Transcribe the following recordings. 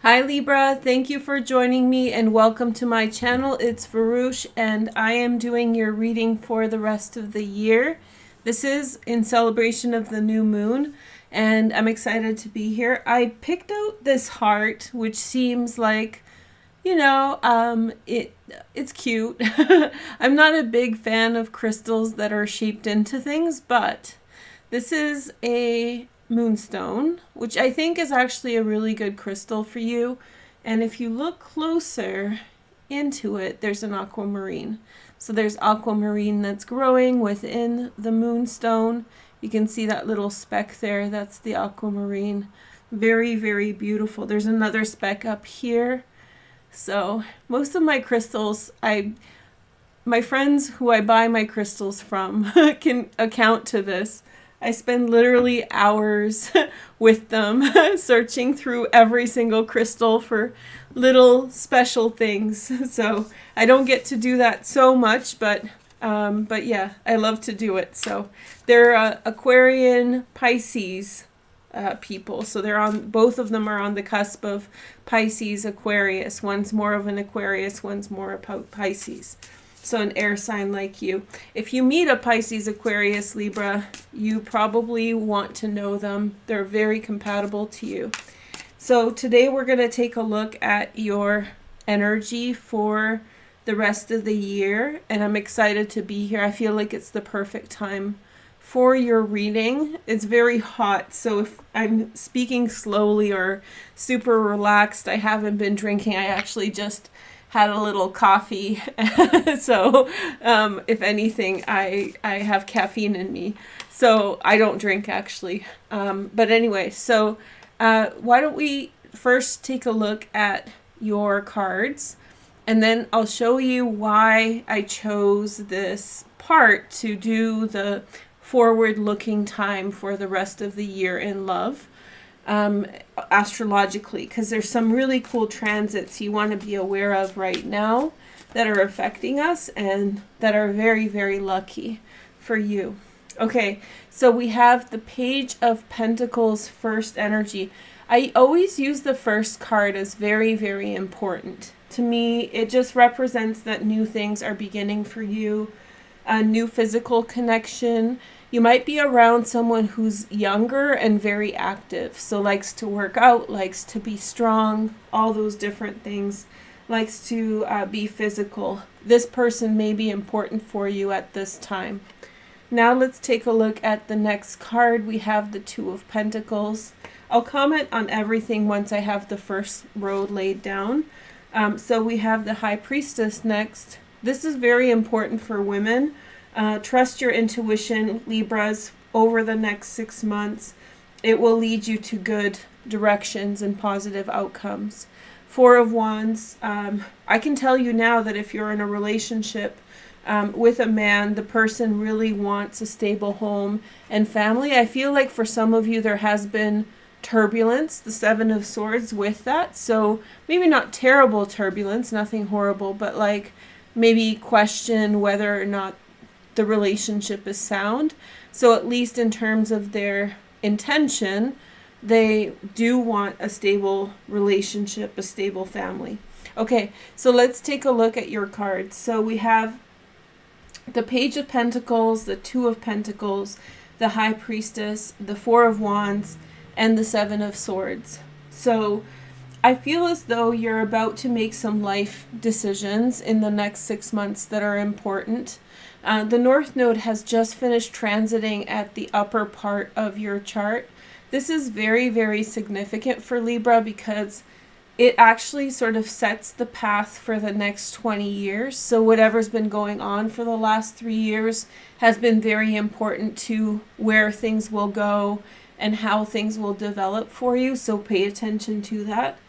Hi Libra, thank you for joining me and welcome to my channel. It's Veroosh and I am doing your reading for the rest of the year. This is in celebration of the new moon and I'm excited to be here. I picked out this heart which seems like, it's cute. I'm not a big fan of crystals that are shaped into things, but this is a moonstone, which I think is actually a really good crystal for you. And if you look closer into it, there's an aquamarine. So there's aquamarine that's growing within the moonstone. You can see that little speck there. That's the aquamarine. Very, very beautiful. There's another speck up here. So most of my crystals, my friends who I buy my crystals from can account to this. I spend literally hours with them searching through every single crystal for little special things. So I don't get to do that so much, but yeah, I love to do it. So they're Aquarian Pisces people. So they're on, both of them are on the cusp of Pisces Aquarius. One's more of an Aquarius, one's more about Pisces. So an air sign like you. If you meet a Pisces Aquarius Libra, you probably want to know them. They're very compatible to you. So today we're going to take a look at your energy for the rest of the year. And I'm excited to be here. I feel like it's the perfect time for your reading. It's very hot, so if I'm speaking slowly or super relaxed, I haven't been drinking. I actually just had a little coffee. So if anything, I have caffeine in me. So I don't drink actually. But anyway, so why don't we first take a look at your cards and then I'll show you why I chose this part to do the forward-looking time for the rest of the year in love, astrologically, because there's some really cool transits you want to be aware of right now that are affecting us and that are very, very lucky for you. Okay, so we have the Page of Pentacles first energy. I always use the first card as very, very important. To me, it just represents that new things are beginning for you, a new physical connection. You might be around someone who's younger and very active, so likes to work out, likes to be strong, all those different things, likes to be physical. This person may be important for you at this time. Now let's take a look at the next card. We have the Two of Pentacles. I'll comment on everything once I have the first row laid down. So we have the High Priestess next. This is very important for women. Trust your intuition, Libras, over the next 6 months. It will lead you to good directions and positive outcomes. Four of Wands. I can tell you now that if you're in a relationship with a man, the person really wants a stable home and family. I feel like for some of you there has been turbulence, the Seven of Swords with that. So maybe not terrible turbulence, nothing horrible, but like maybe question whether or not the relationship is sound. So at least in terms of their intention, they do want a stable relationship, a stable family. Okay, so let's take a look at your cards. So we have the Page of Pentacles, the Two of Pentacles, the High Priestess, the Four of Wands, and the Seven of Swords. So I feel as though you're about to make some life decisions in the next 6 months that are important. The North Node has just finished transiting at the upper part of your chart. This is very, very significant for Libra because it actually sort of sets the path for the next 20 years. So whatever's been going on for the last 3 years has been very important to where things will go and how things will develop for you. So pay attention to that.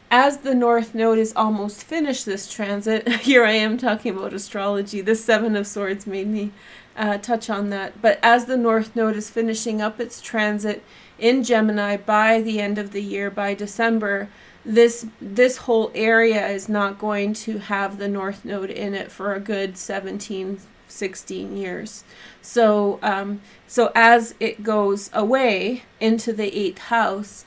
As the North Node is almost finished this transit, here I am talking about astrology. The Seven of Swords made me touch on that. But as the North Node is finishing up its transit in Gemini by the end of the year, by December, this whole area is not going to have the North Node in it for a good 17, 16 years. So as it goes away into the 8th house,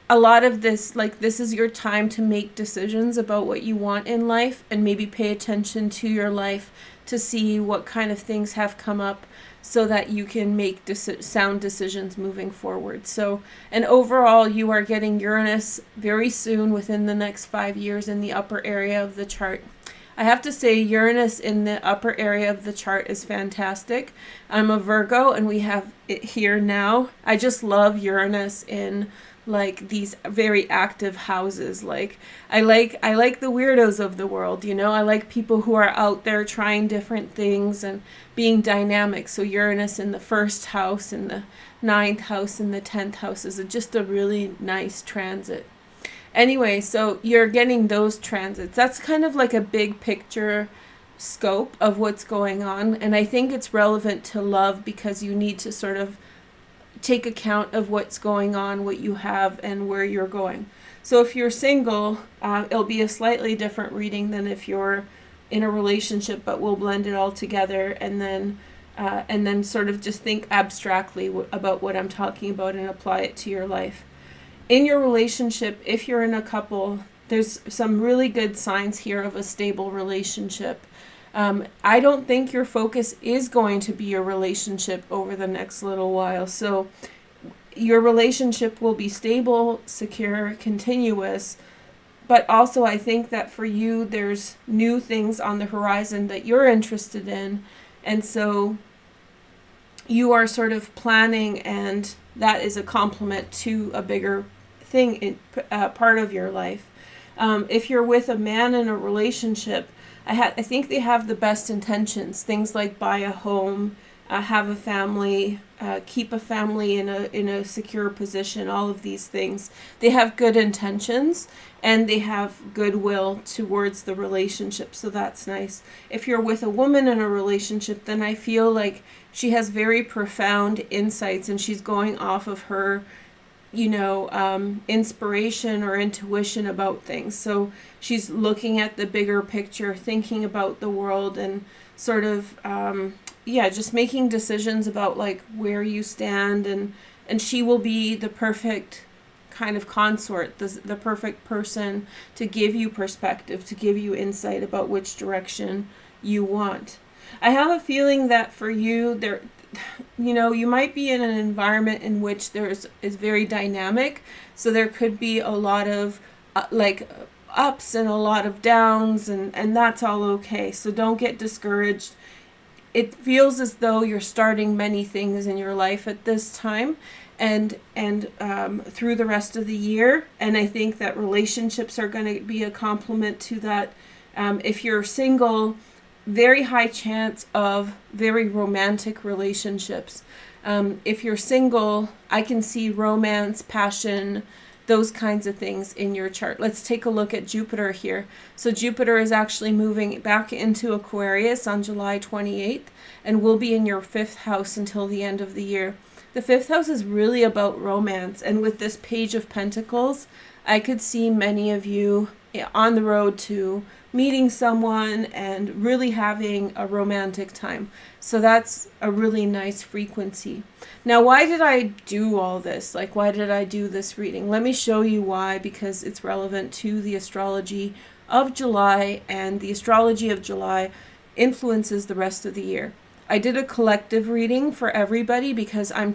a lot of this, like, this is your time to make decisions about what you want in life, and maybe pay attention to your life to see what kind of things have come up so that you can make sound decisions moving forward. So, and overall, you are getting Uranus very soon, within the next 5 years, in the upper area of the chart. I have to say, Uranus in the upper area of the chart is fantastic. I'm a Virgo, and we have it here now. I just love Uranus in like these very active houses. Like I like the weirdos of the world, you know. I like people who are out there trying different things and being dynamic. So Uranus in the first house, in the 9th house, in the 10th house is just a really nice transit. Anyway, so you're getting those transits. That's kind of like a big picture scope of what's going on, and I think it's relevant to love because you need to sort of take account of what's going on, what you have, and where you're going. So if you're single, it'll be a slightly different reading than if you're in a relationship, but we'll blend it all together and then sort of just think abstractly about what I'm talking about and apply it to your life. In your relationship, if you're in a couple, there's some really good signs here of a stable relationship. I don't think your focus is going to be your relationship over the next little while. So your relationship will be stable, secure, continuous. But also I think that for you, there's new things on the horizon that you're interested in. And so you are sort of planning, and that is a complement to a bigger thing, in part of your life. If you're with a man in a relationship, I think they have the best intentions. Things like buy a home, have a family, keep a family in a secure position. All of these things, they have good intentions and they have goodwill towards the relationship. So that's nice. If you're with a woman in a relationship, then I feel like she has very profound insights, and she's going off of her inspiration or intuition about things. So she's looking at the bigger picture, thinking about the world, and sort of, just making decisions about like where you stand, and she will be the perfect kind of consort, the perfect person to give you perspective, to give you insight about which direction you want. I have a feeling that for you, you might be in an environment in which is very dynamic. So there could be a lot of ups and a lot of downs, and that's all okay. So don't get discouraged. It feels as though you're starting many things in your life at this time and through the rest of the year. And I think that relationships are going to be a complement to that. If you're single, very high chance of very romantic relationships. If you're single, I can see romance, passion, those kinds of things in your chart. Let's take a look at Jupiter here. So Jupiter is actually moving back into Aquarius on July 28th and will be in your 5th house until the end of the year. The 5th house is really about romance, and with this Page of Pentacles, I could see many of you on the road to meeting someone and really having a romantic time. So that's a really nice frequency. Now, why did I do all this? Like, why did I do this reading? Let me show you why, because it's relevant to the astrology of July, and the astrology of July influences the rest of the year. I did a collective reading for everybody because I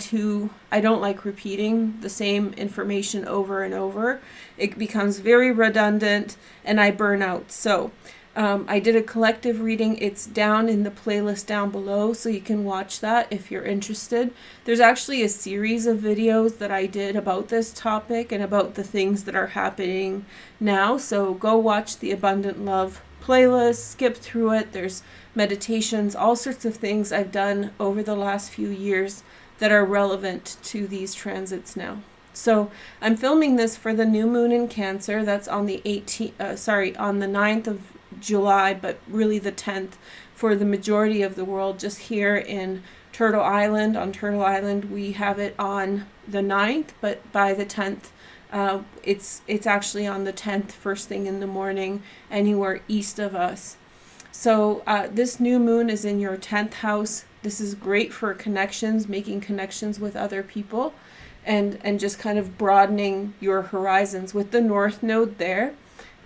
don't like repeating the same information over and over. It becomes very redundant and I burn out. So I did a collective reading. It's down in the playlist down below, so you can watch that if you're interested. There's actually a series of videos that I did about this topic and about the things that are happening now. So go watch the Abundant Love playlist, skip through it. There's meditations, all sorts of things I've done over the last few years that are relevant to these transits now. So I'm filming this for the new moon in Cancer. That's on the 9th of July, but really the 10th for the majority of the world. Just here in Turtle Island, on Turtle Island, we have it on the 9th, but by the 10th, it's actually on the 10th, first thing in the morning, anywhere east of us. So this new moon is in your 10th house. This is great for connections, making connections with other people. and just kind of broadening your horizons. With the North Node there,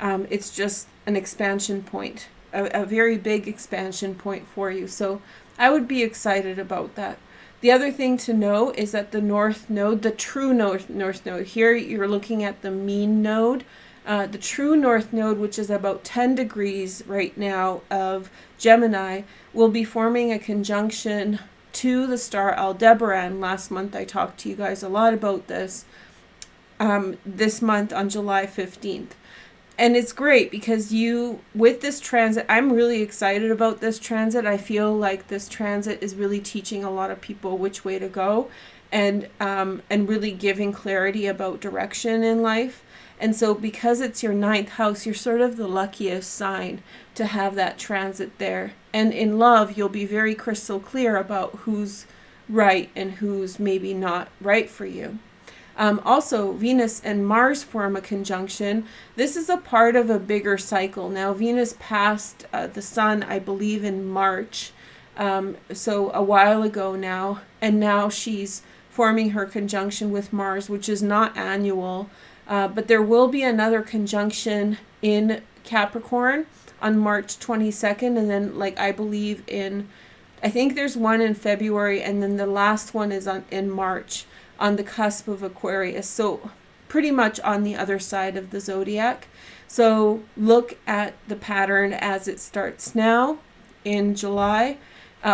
it's just an expansion point, a very big expansion point for you. So I would be excited about that. The other thing to know is that the North Node, the true North Node, here you're looking at the mean node. The true North Node, which is about 10 degrees right now of Gemini, will be forming a conjunction to the star Aldebaran. Last month I talked to you guys a lot about this. This month on July 15th. And it's great because with this transit, I'm really excited about this transit. I feel like this transit is really teaching a lot of people which way to go, and really giving clarity about direction in life. And so because it's your 9th house, you're sort of the luckiest sign to have that transit there. And in love, you'll be very crystal clear about who's right and who's maybe not right for you. Also, Venus and Mars form a conjunction. This is a part of a bigger cycle. Now, Venus passed the Sun, I believe, in March, so a while ago now, and now she's forming her conjunction with Mars, which is not annual, but there will be another conjunction in Capricorn on March 22nd, and then, I believe I think there's one in February, and then the last one is in March, on the cusp of Aquarius, so pretty much on the other side of the zodiac. So look at the pattern as it starts now in July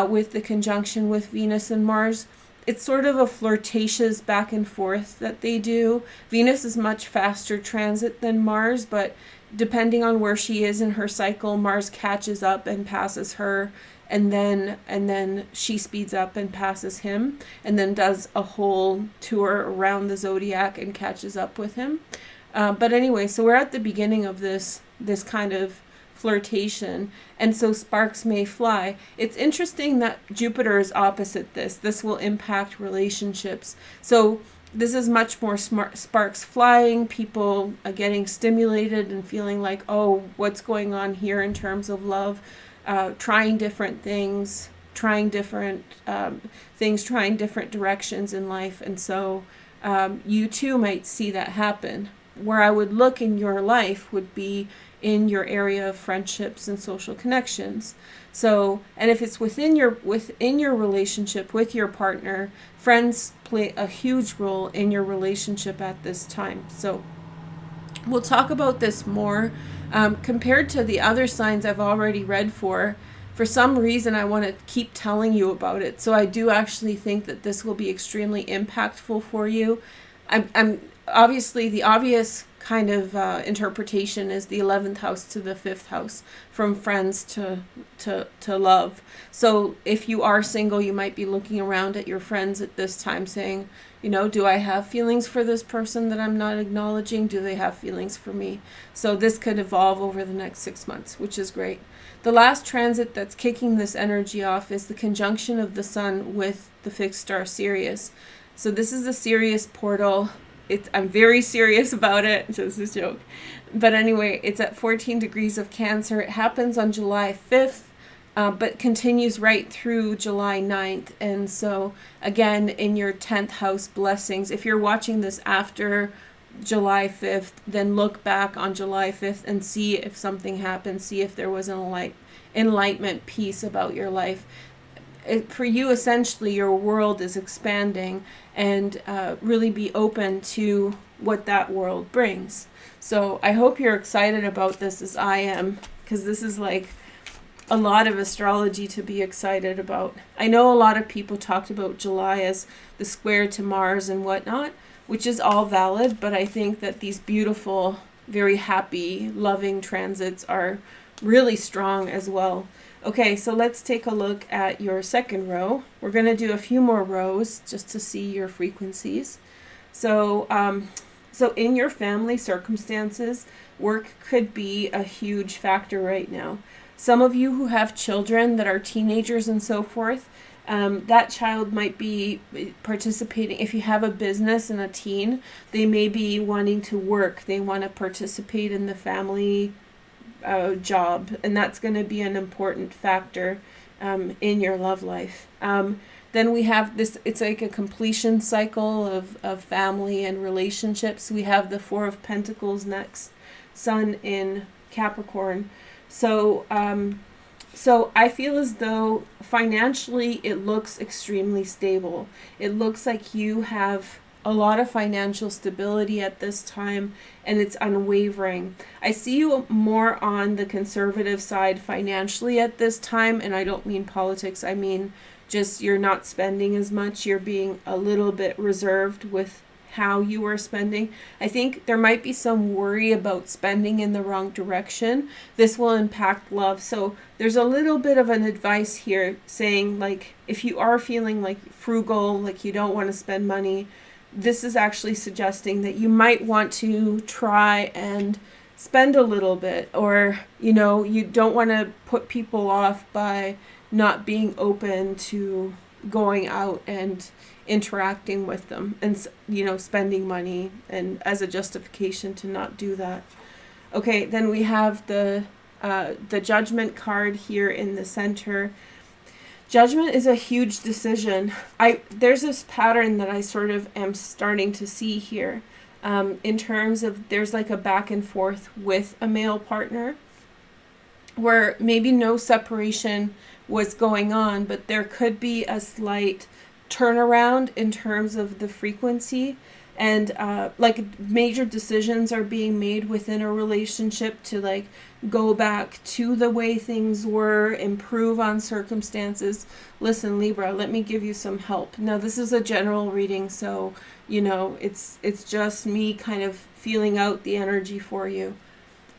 with the conjunction with Venus and Mars. It's sort of a flirtatious back and forth that they do. Venus is much faster transit than Mars, but depending on where she is in her cycle, Mars catches up and passes her, and then she speeds up and passes him, and then does a whole tour around the zodiac and catches up with him. But anyway, so we're at the beginning of this kind of flirtation, and so sparks may fly. It's interesting that Jupiter is opposite this. This will impact relationships. So this is much more sparks flying, people getting stimulated and feeling like, oh, what's going on here in terms of love? Trying different things, trying different directions in life. And so you too might see that happen. Where I would look in your life would be in your area of friendships and social connections. So, and if it's within your relationship with your partner, friends play a huge role in your relationship at this time. So we'll talk about this more. Compared to the other signs I've already read for some reason I want to keep telling you about it. So I do actually think that this will be extremely impactful for you. I'm obviously, the obvious kind of interpretation is the 11th house to the 5th house, from friends to love. So if you are single, you might be looking around at your friends at this time saying, do I have feelings for this person that I'm not acknowledging? Do they have feelings for me? So this could evolve over the next 6 months, which is great. The last transit that's kicking this energy off is the conjunction of the Sun with the fixed star Sirius. So this is the Sirius portal. I'm very serious about it. Just a joke. But anyway, it's at 14 degrees of Cancer. It happens on July 5th. But continues right through July 9th. And so, again, in your 10th house blessings, if you're watching this after July 5th, then look back on July 5th and see if something happened. See if there was an enlightenment piece about your life. For you, essentially, your world is expanding, and really be open to what that world brings. So I hope you're excited about this as I am, because this is a lot of astrology to be excited about. I know a lot of people talked about July as the square to Mars and whatnot, which is all valid, but I think that these beautiful, very happy, loving transits are really strong as well. Okay, so let's take a look at your second row. We're going to do a few more rows just to see your frequencies. So in your family circumstances, work could be a huge factor right now. Some of you who have children that are teenagers and so forth, that child might be participating. If you have a business and a teen, they may be wanting to work. They want to participate in the family job, and that's going to be an important factor in your love life. Then we have this, it's like a completion cycle of family and relationships. We have the Four of Pentacles next, Sun in Capricorn. So, so I feel as though financially it looks extremely stable. It looks like you have a lot of financial stability at this time, and it's unwavering. I see you more on the conservative side financially at this time, and I don't mean politics. I mean just you're not spending as much. You're being a little bit reserved with how you are spending. I think there might be some worry about spending in the wrong direction. This will impact love. So there's a little bit of an advice here saying, like, if you are feeling like frugal, like you don't want to spend money, this is actually suggesting that you might want to try and spend a little bit, or, you know, you don't want to put people off by not being open to going out and interacting with them and, you know, spending money and as a justification to not do that. Okay, then we have the Judgment card here in the center. Judgment is a huge decision. There's this pattern that I sort of am starting to see here, in terms of there's like a back and forth with a male partner where maybe no separation was going on, but there could be a slight turnaround in terms of the frequency, and like major decisions are being made within a relationship to like go back to the way things were, improve on circumstances. Listen, Libra, let me give you some help. Now, this is a general reading, so, you know, it's just me kind of feeling out the energy for you.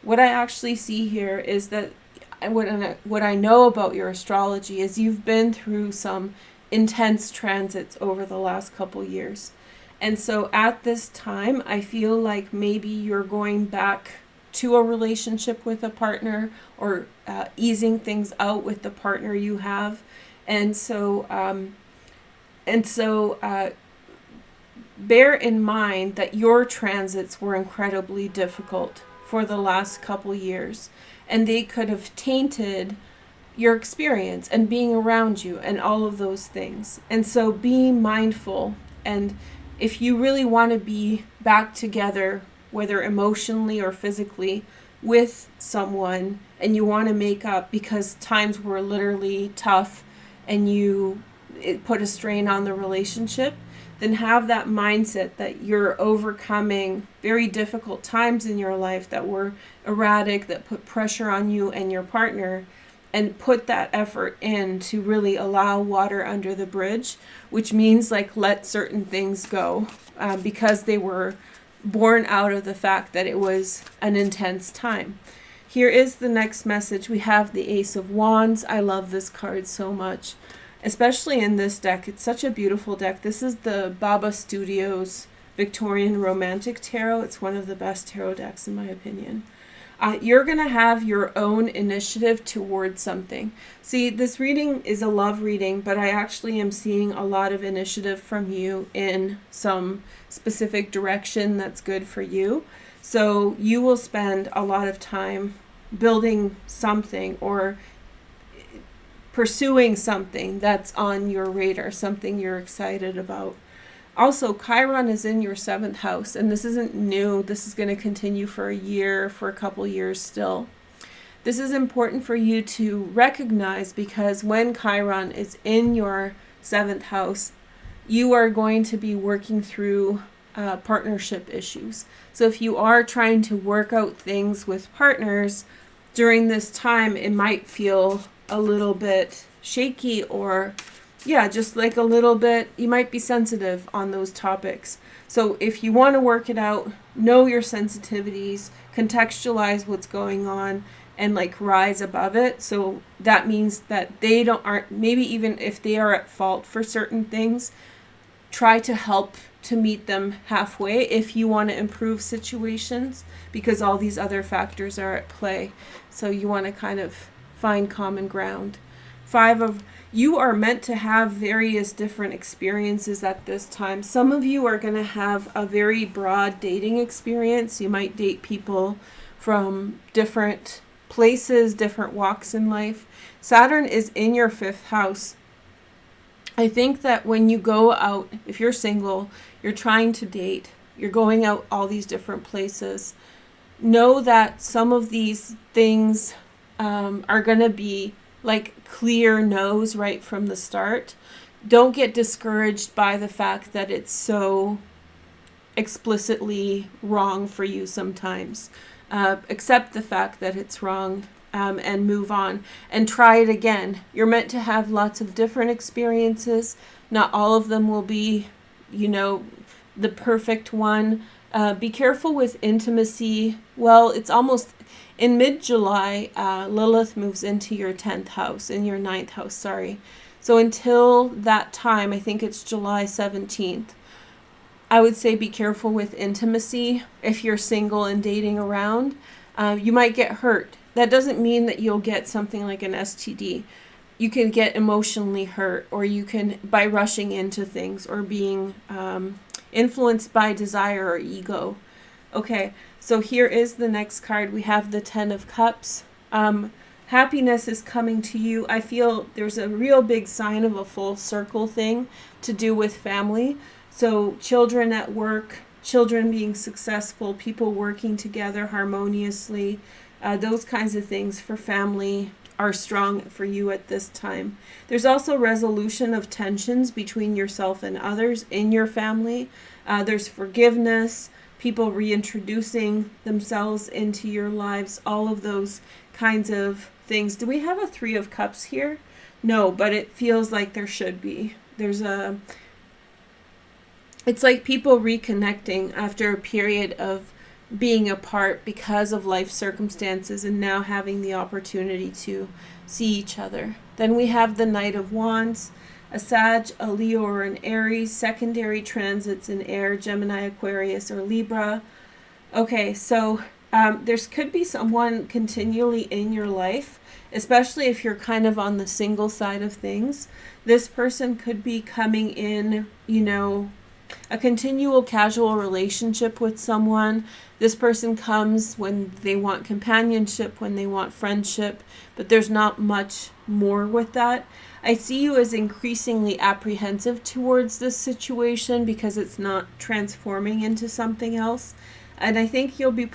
What I actually see here is that what I know about your astrology is you've been through some intense transits over the last couple years. And so at this time, I feel like maybe you're going back to a relationship with a partner, or easing things out with the partner you have. And so bear in mind that your transits were incredibly difficult for the last couple years, and they could have tainted your experience and being around you and all of those things. And so be mindful, and if you really want to be back together, whether emotionally or physically, with someone, and you want to make up because times were literally tough and it put a strain on the relationship, then have that mindset that you're overcoming very difficult times in your life that were erratic, that put pressure on you and your partner, and put that effort in to really allow water under the bridge, which means like let certain things go, because they were born out of the fact that it was an intense time. Here is the next message. We have the Ace of Wands. I love this card so much, especially in this deck. It's such a beautiful deck. This is the Baba Studios Victorian Romantic Tarot. It's one of the best tarot decks in my opinion. You're going to have your own initiative towards something. See, this reading is a love reading, but I actually am seeing a lot of initiative from you in some specific direction that's good for you. So you will spend a lot of time building something or pursuing something that's on your radar, something you're excited about. Also, Chiron is in your 7th house, and this isn't new. This is going to continue for a year, for a couple years still. This is important for you to recognize, because when Chiron is in your 7th house, you are going to be working through partnership issues. So if you are trying to work out things with partners during this time, it might feel a little bit shaky, or just like a little bit, you might be sensitive on those topics. So if you want to work it out, know your sensitivities, contextualize what's going on, and like rise above it. So that means that they aren't, maybe even if they are at fault for certain things, try to help to meet them halfway if you want to improve situations, because all these other factors are at play. So you want to kind of find common ground. You are meant to have various different experiences at this time. Some of you are going to have a very broad dating experience. You might date people from different places, different walks in life. Saturn is in your 5th house. I think that when you go out, if you're single, you're trying to date, you're going out all these different places, know that some of these things are going to be like clear no's right from the start. Don't get discouraged by the fact that it's so explicitly wrong for you sometimes. Accept the fact that it's wrong, and move on and try it again. You're meant to have lots of different experiences. Not all of them will be, the perfect one. Be careful with intimacy. Well, it's almost in mid-July, Lilith moves into your 10th house, in your 9th house, sorry. So until that time, I think it's July 17th, I would say be careful with intimacy. If you're single and dating around, you might get hurt. That doesn't mean that you'll get something like an STD. You can get emotionally hurt, or you can, by rushing into things or being influenced by desire or ego. Okay, so here is the next card. We have the 10 of Cups. Happiness is coming to you. I feel there's a real big sign of a full circle thing to do with family. So children at work, children being successful, people working together harmoniously, those kinds of things for family are strong for you at this time. There's also resolution of tensions between yourself and others in your family. There's forgiveness, people reintroducing themselves into your lives, all of those kinds of things. Do we have a 3 of Cups here? No, but it feels like there should be. It's like people reconnecting after a period of being apart because of life circumstances and now having the opportunity to see each other. Then we have the Knight of Wands, a Sag, a Leo, or an Aries, secondary transits in air, Gemini, Aquarius, or Libra. Okay, so there could be someone continually in your life, especially if you're kind of on the single side of things. This person could be coming in, a continual casual relationship with someone. This person comes when they want companionship, when they want friendship, but there's not much more with that. I see you as increasingly apprehensive towards this situation because it's not transforming into something else. And I think you'll be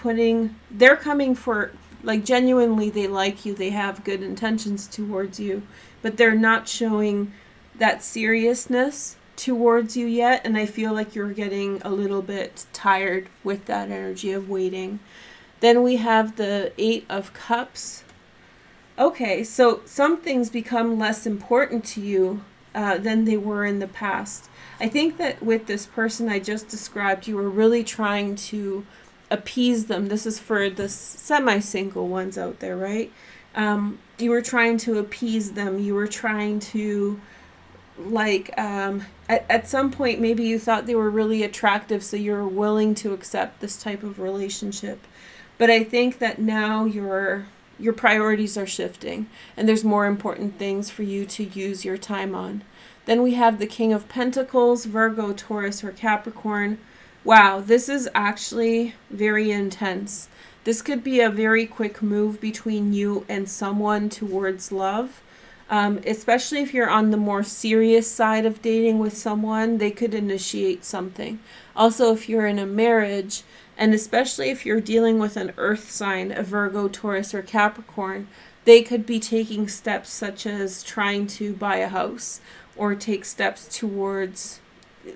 they're coming for, like, genuinely they like you, they have good intentions towards you, but they're not showing that seriousness towards you yet, and I feel like you're getting a little bit tired with that energy of waiting. Then we have the 8 of Cups. Okay, so some things become less important to you than they were in the past. I think that with this person I just described, you were really trying to appease them. This is for the semi-single ones out there, right? You were trying to appease them. You were trying to, at some point maybe you thought they were really attractive, so you're willing to accept this type of relationship. But I think that now your priorities are shifting and there's more important things for you to use your time on. Then we have the King of Pentacles, Virgo, Taurus, or Capricorn. Wow, this is actually very intense. This could be a very quick move between you and someone towards love. Especially if you're on the more serious side of dating with someone, they could initiate something. Also, if you're in a marriage, and especially if you're dealing with an earth sign, a Virgo, Taurus, or Capricorn, they could be taking steps such as trying to buy a house or take steps towards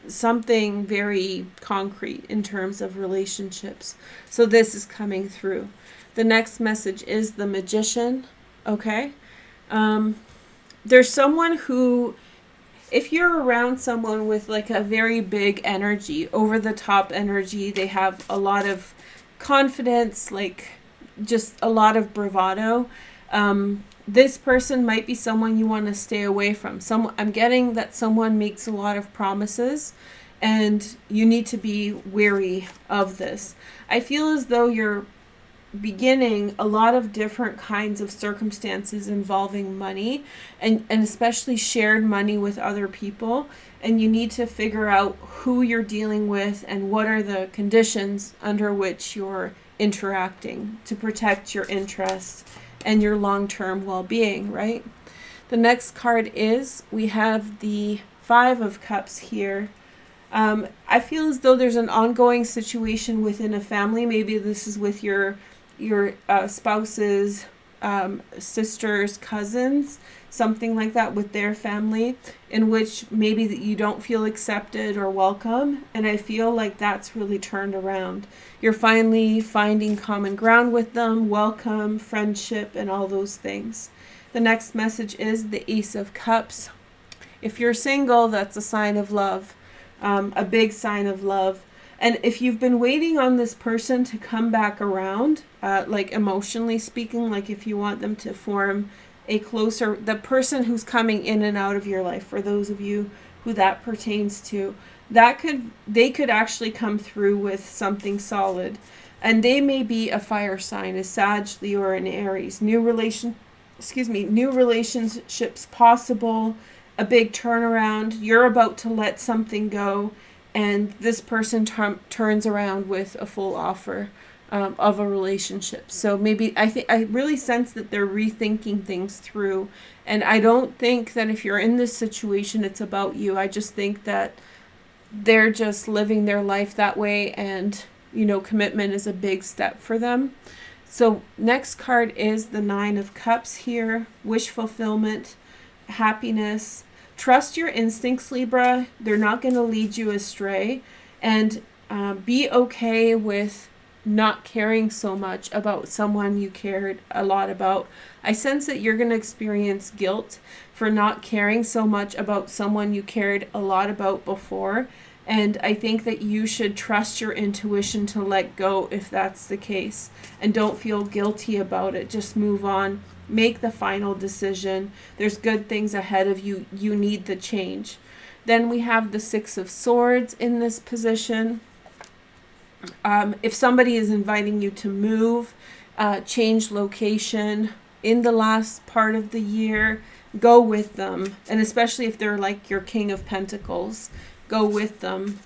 something very concrete in terms of relationships. So this is coming through. The next message is the Magician. Okay. There's someone who, if you're around someone with like a very big energy, over the top energy, they have a lot of confidence, like just a lot of bravado. This person might be someone you want to stay away from. I'm getting that someone makes a lot of promises and you need to be wary of this. I feel as though you're beginning a lot of different kinds of circumstances involving money and especially shared money with other people, and you need to figure out who you're dealing with and what are the conditions under which you're interacting to protect your interests and your long-term well-being, right? The next card is, we have the Five of Cups here. I feel as though there's an ongoing situation within a family. Maybe this is with your spouse's sisters, cousins, something like that with their family, in which maybe that you don't feel accepted or welcome. And I feel like that's really turned around. You're finally finding common ground with them, welcome, friendship, and all those things. The next message is the Ace of Cups. If you're single, that's a sign of love. A big sign of love. And if you've been waiting on this person to come back around, like emotionally speaking, like if you want them to form a closer, the person who's coming in and out of your life, for those of you who that pertains to, they could actually come through with something solid. And they may be a fire sign, a Sag, Leo, or an Aries. New relationships possible, a big turnaround. You're about to let something go, and this person turns around with a full offer of a relationship. So maybe I really sense that they're rethinking things through, and I don't think that if you're in this situation it's about you. I just think that they're just living their life that way, and commitment is a big step for them. So next card is the Nine of Cups here. Wish fulfillment, happiness. Trust your instincts, Libra. They're not going to lead you astray. And be okay with not caring so much about someone you cared a lot about. I sense that you're going to experience guilt for not caring so much about someone you cared a lot about before. And I think that you should trust your intuition to let go if that's the case. And don't feel guilty about it. Just move on. Make the final decision. There's good things ahead of you. You need the change. Then we have the Six of Swords in this position. If somebody is inviting you to move, change location in the last part of the year, go with them. And especially if they're like your King of Pentacles, go with them.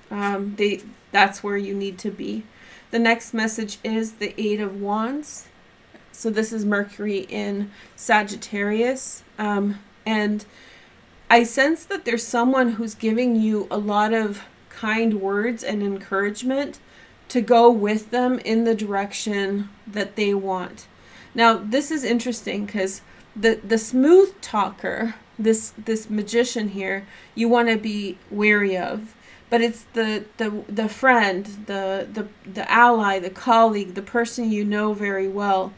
That's where you need to be. The next message is the Eight of Wands. So this is Mercury in Sagittarius. And I sense that there's someone who's giving you a lot of kind words and encouragement to go with them in the direction that they want. Now, this is interesting because the smooth talker, this magician here, you want to be wary of. But it's the friend, the ally, the colleague, the person you know very well.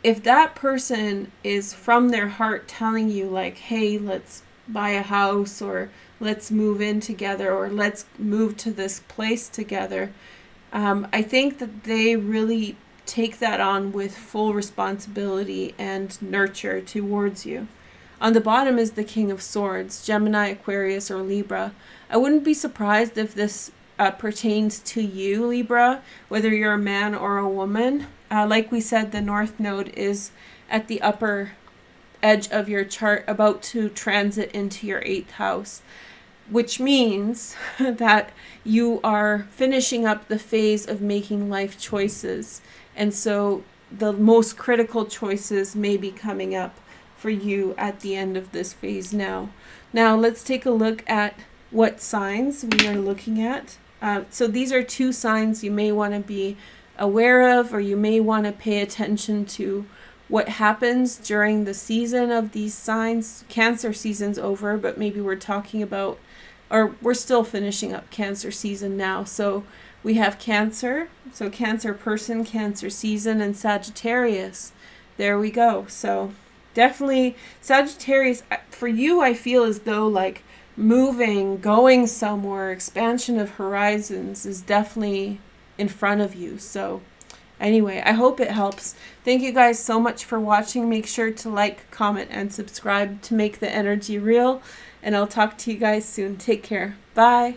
If that person is from their heart telling you like, hey, let's buy a house, or let's move in together, or let's move to this place together, I think that they really take that on with full responsibility and nurture towards you. On the bottom is the King of Swords, Gemini, Aquarius, or Libra. I wouldn't be surprised if this pertains to you, Libra, whether you're a man or a woman. Like we said, the North Node is at the upper edge of your chart, about to transit into your 8th house, which means that you are finishing up the phase of making life choices. And so the most critical choices may be coming up for you at the end of this phase now. Now let's take a look at what signs we are looking at. So these are 2 signs you may want to be aware of, or you may want to pay attention to what happens during the season of these signs. Cancer season's over, but maybe we're talking about, or we're still finishing up Cancer season now. So we have Cancer, so Cancer person, Cancer season, and Sagittarius. There we go. So definitely Sagittarius, for you, I feel as though like moving, going somewhere, expansion of horizons is definitely in front of you. So anyway, I hope it helps. Thank you guys so much for watching. Make sure to like, comment, and subscribe to make the energy real. And I'll talk to you guys soon. Take care. Bye.